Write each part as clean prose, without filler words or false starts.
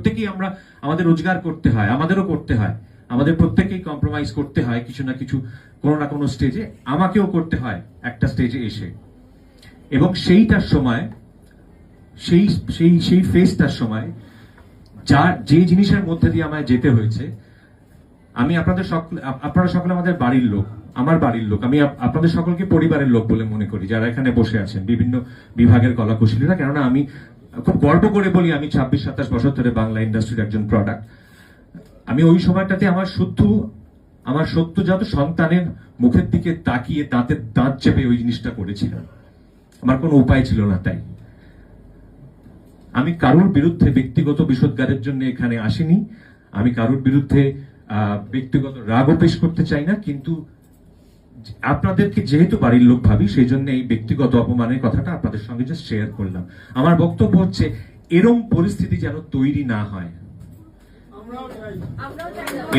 প্রত্যেকেই আমরা আমাদের রোজগার করতে হয়, আমাদেরও করতে হয়, আমাদের প্রত্যেকেই কম্প্রোমাইজ করতে হয় কিছু না কিছু, কোনো না কোনো স্টেজে। আমাকেও করতে হয় একটা স্টেজে এসে। এবং সেইটার সময়, সেই ফেজটার সময় যে জিনিসের মধ্যে দিয়ে আমায় যেতে হয়েছে, আমি আপনারা সকলে আমাদের বাড়ির লোক, আমার বাড়ির লোক, আমি আপনাদের সকলকে পরিবারের লোক বলে মনে করি যারা এখানে বসে আছেন, বিভিন্ন বিভাগের কলাকুশলীরা। কেননা আমি খুব গর্ব করে বলি আমি 26-27 বছর ধরে বাংলা ইন্ডাস্ট্রির একজন প্রোডাক্ট। আমি ওই সময়টাতে আমার সদ্যজাত সন্তানের মুখের দিকে তাকিয়ে দাঁত চেপে ওই জিনিসটা করেছিলাম। আমার কোনো উপায় ছিল না। তাই আমি কারুর বিরুদ্ধে ব্যক্তিগত বিষোদ্গারের জন্য এখানে আসিনি। আমি কারুর বিরুদ্ধে ব্যক্তিগত রাগও পেশ করতে চাই না, কিন্তু আপনাদেরকে যেহেতু বাড়ির লোক ভাবি, সেই জন্য এই ব্যক্তিগত অপমানের কথাটা আপনাদের সঙ্গে জাস্ট শেয়ার করলাম। আমার বক্তব্য হচ্ছে এরম পরিস্থিতি যেন তৈরি না হয়,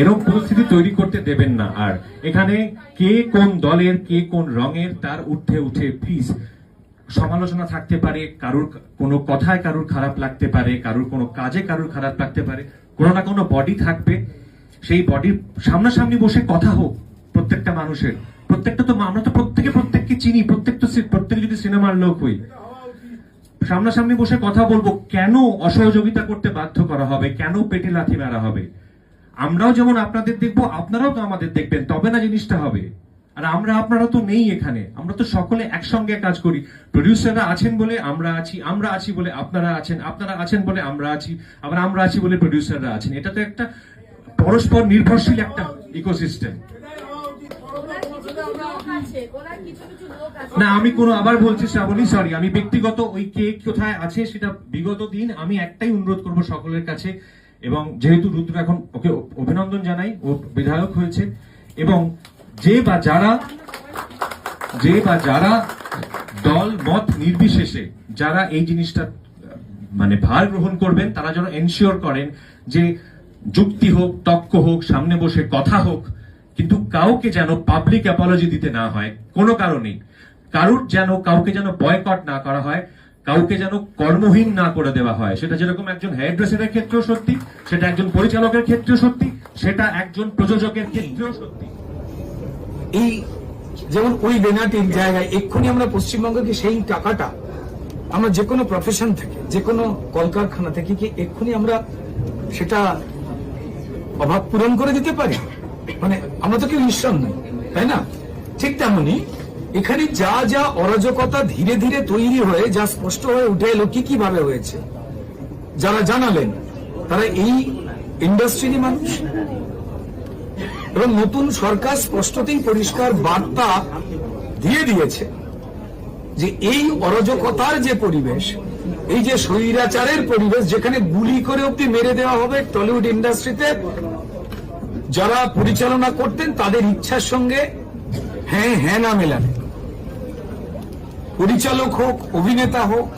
এরকম পরিস্থিতি তৈরি করতে দেবেন না। আর এখানে কে কোন দলের, কে কোন রঙের, তার উঠে প্লিজ সমালোচনা থাকতে পারে, কারুর কোনো কথায় কারুর খারাপ লাগতে পারে, কারুর কোনো কাজে কারুর খারাপ লাগতে পারে, কোনো না কোনো বডি থাকবে, সেই বডির সামনাসামনি বসে কথা হোক প্রত্যেকটা মানুষের। প্রত্যেকটা তো আমরা তো প্রত্যেককে চিনি, প্রত্যেকে যদি সিনেমার লোক হই, সামনাসামনি বসে কথা বলবো। কেন অসহযোগিতা করতে বাধ্য করা হবে, কেন পেটে লাথি মারা হবে? আমরাও যেমন আপনাদের দেখবো, আপনারাও তো আমাদের দেখবেন, তবে না জিনিসটা হবে। আর আপনারা তো নেই এখানে, আমরা তো সকলে একসঙ্গে কাজ করি। প্রডিউসাররা আছেন বলে আমরা আছি, আমরা আছি বলে আপনারা আছেন, আপনারা আছেন বলে আমরা আছি, আবার আমরা আছি বলে প্রডিউসাররা আছেন। এটা তো একটা পরস্পর নির্ভরশীল একটা ইকোসিস্টেম। না, আমি আবার বলছি শ্রাবণী, সরি, আমি ব্যক্তিগত ওই কে কোথায় আছে সেটা বিগত দিন। আমি একটাই অনুরোধ করব সকলের কাছে, এবং যেহেতু রুদ্র এখন, ওকে অভিনন্দন জানাই, ও বিধায়ক হয়েছে, এবং যে বা যারা দল মত নির্বিশেষে যারা এই জিনিসটা মানে ভার গ্রহণ করবেন, তারা যেন এনশিওর করেন যে যুক্তি হোক, তর্ক হোক, সামনে বসে কথা হোক, কিন্তু কাউকে যেন পাবলিক অ্যাপোলজি দিতে না হয় কোনো কারণেই। কাউকে যেন বয়কট না করা হয়, কাউকে যেন কর্মহীন না করে দেওয়া হয়। সেটা যেরকম একজন হেয়ার ড্রেসারের ক্ষেত্রেও সত্যি, সেটা একজন পরিচালকের ক্ষেত্রেও সত্যি, সেটা একজন প্রযোজকের ক্ষেত্রেও সত্যি। এই যেমন ওই লেনাটির জায়গায় এক্ষুনি আমরা পশ্চিমবঙ্গকে সেই টাকাটা আমরা যে কোনো প্রফেশন থেকে, যে কোনো কলকারখানা থেকে কি এক্ষুনি আমরা সেটা অভাব পূরণ করে দিতে পারি? মানে আমরা তো কেউ ঈশ্বর নই, তাই না? ঠিক তেমনি এখানে যা যা অরাজকতা ধীরে ধীরে তৈরি হয়ে যা স্পষ্ট হয়ে উঠে এলো কি ভাবে হয়েছে, যারা জানালেন তারা এই ইন্ডাস্ট্রিরই মানুষ। এবং নতুন সরকার স্পষ্টতই পরিষ্কার বার্তা দিয়ে দিয়েছে যে এই অরাজকতার যে পরিবেশ, এই যে স্বৈরাচারের পরিবেশ, যেখানে গুলি করে অব্দি মেরে দেওয়া হবে টলিউড ইন্ডাস্ট্রিতে, যারা পরিচালনা করতেন তাদের ইচ্ছার সঙ্গে হ্যাঁ না মেলানে, পরিচালক হোক, অভিনেতা হোক,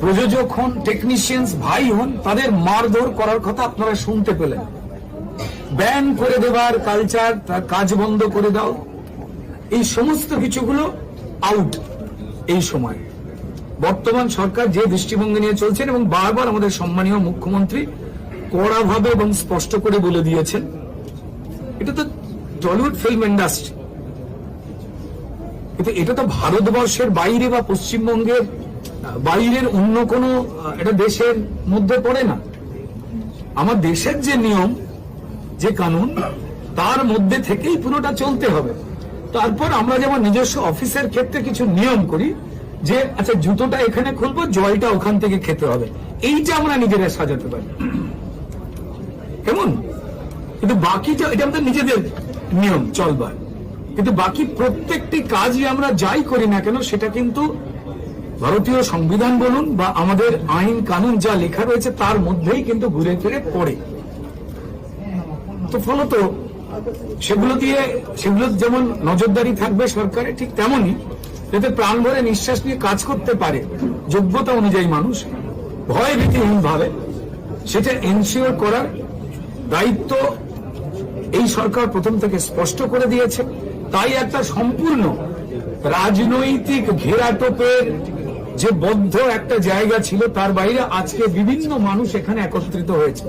প্রযোজক হন, টেকনিশিয়ানস ভাই হন, তাদের মারধর করার কথা আপনারা শুনতে পেলেন। ব্যান করে দেবার কালচার, তার কাজ বন্ধ করে দাও, এই সমস্ত কিছুগুলো আউট। এই সময় বর্তমান সরকার যে দৃষ্টিভঙ্গি নিয়ে চলছেন, এবং বারবার আমাদের সম্মানীয় মুখ্যমন্ত্রী কড়াভাবে এবং স্পষ্ট করে বলে দিয়েছেন, এটা তো টলিউড ফিল্ম ইন্ডাস্ট্রি, কিন্তু এটা তো ভারতবর্ষের বাইরে বা পশ্চিমবঙ্গের বাইরের অন্য কোনো এটা দেশের মধ্যে পড়ে না। আমার দেশের যে নিয়ম, যে কানুন, তার মধ্যে থেকেই পুরোটা চলতে হবে। তারপর আমরা যেমন নিজস্ব অফিসের ক্ষেত্রে কিছু নিয়ম করি, যে আচ্ছা জুতোটা এখানে খুলবো, জলটা ওখান থেকে খেতে হবে, এইটা আমরা নিজেরা সাজাতে পারি, কেমন? কিন্তু বাকিটা এটা আমাদের নিজেদের নিয়ম চলবার, কিন্তু বাকি প্রত্যেকটি কাজই আমরা যাই করি না কেন সেটা কিন্তু ভারতীয় সংবিধান বলুন বা আমাদের আইন কানুন যা লেখা রয়েছে তার মধ্যেই কিন্তু ঘুরে ফিরে পড়ে। তো ফলত সেগুলো যেমন নজরদারি থাকবে সরকারে, ঠিক তেমনই যাতে প্রাণ ভরে নিঃশ্বাস নিয়ে কাজ করতে পারে যোগ্যতা অনুযায়ী মানুষ, ভয় ভীতিহীন ভাবে, সেটা এনশিওর করার দায়িত্ব এই সরকার প্রথম থেকে স্পষ্ট করে দিয়েছে। তাই একটা সম্পূর্ণ রাজনৈতিক ঘেরাটোপের যে বদ্ধ একটা জায়গা ছিল তার বাইরে আজকে বিভিন্ন মানুষ এখানে একত্রিত হয়েছে।